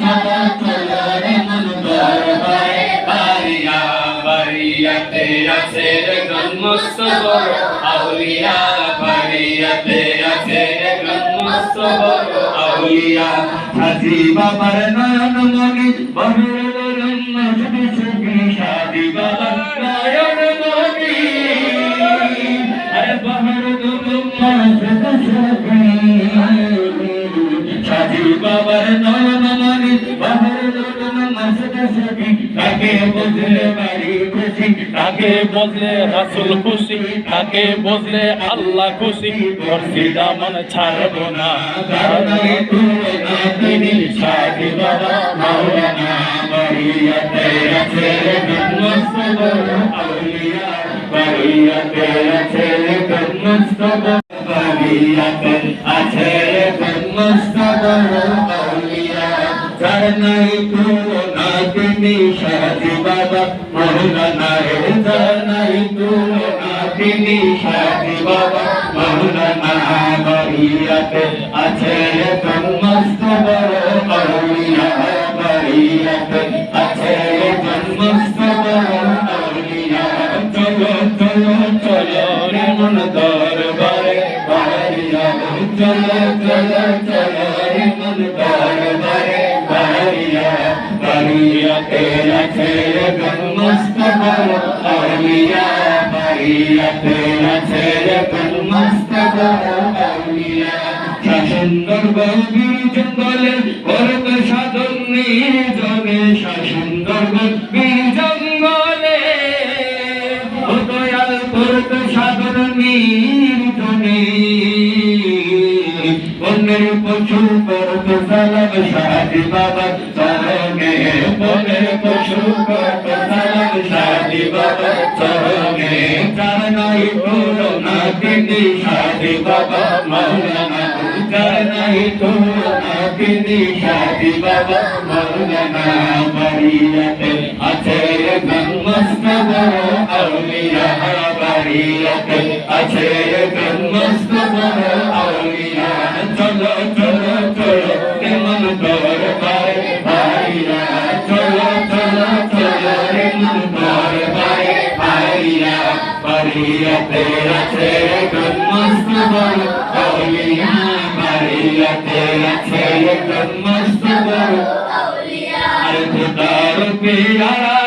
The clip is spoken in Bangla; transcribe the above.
চলো চলো রে মন দরবারে বাড়িয়া বাড়িয়াতে আছে একজন মস্ত বড় আউলিয়া বাড়িয়াতে আছে একজন মস্ত বড় আউলিয়া হাজি বাবার নয়ন মনি বহির মজদি সুখী শাদি বাবার নয়ন মনি আরে বহির মজদি সুখী শাদি বাবার নয়ন মনি বহির মজদি সুখী তাকে বুঝলে বাড়ি খুশি তাকে বুঝলে রাসূল খুশি তাকে বুঝলে আল্লাহ খুশি মুর্শিদা মন ছাড়বো না কারণে তুই না তিনি শাদি বাবা মাওলানা বাড়িয়াতে আছে মস্ত বড় আউলিয়া বাড়িয়াতে আছে মস্ত বড় বাড়িয়াতে আছে মস্ত বড় আউলিয়া যার নাই তুই না তিনি শাদি বাবা মাওলানা যার নাই তুই না তিনি শাদি বাবা মাওলানা বাড়িয়াতে আছে মস্ত বড় আউলিয়া বাড়িয়াতে আছে মস্ত বড় আউলিয়া চলো চলো চলো রে মন দরবারে বাড়িয়া চলো চলো চলো রে মন দরবারে বাড়িয়া বাড়িয়াতে আছে মস্ত বড় আউলিয়া বাড়িয়াতে আছে মস্ত বড় আউলিয়া সুন্দর গভীর জঙ্গলে করত সাধন নির্জনে সুন্দর গভীর জঙ্গলে ও দয়াল করত সাধন নির্জনে বনের পশু করত সালাম শাদি বাবা চরণে বনের পশু করত সালাম শাদি বাবা চরণে যার নাই কোনো না তিনি শাদি বাবা মাওলানা যার নাই কোনো না তিনি শাদি বাবা মাওলানা বাড়িয়াতে আছে মস্ত বড় আউলিয়া বাড়িয়াতে আছে মস্ত বড় আউলিয়া চলো চলো চলো কেমন দরবারে ভাইয়া চলো চলো চলো কেমন দরবারে ভাইয়া বাড়িয়াতে আছে মস্ত বড় আউলিয়া বাড়িয়াতে আছে মস্ত বড় আউলিয়া আর খোদার প্যারা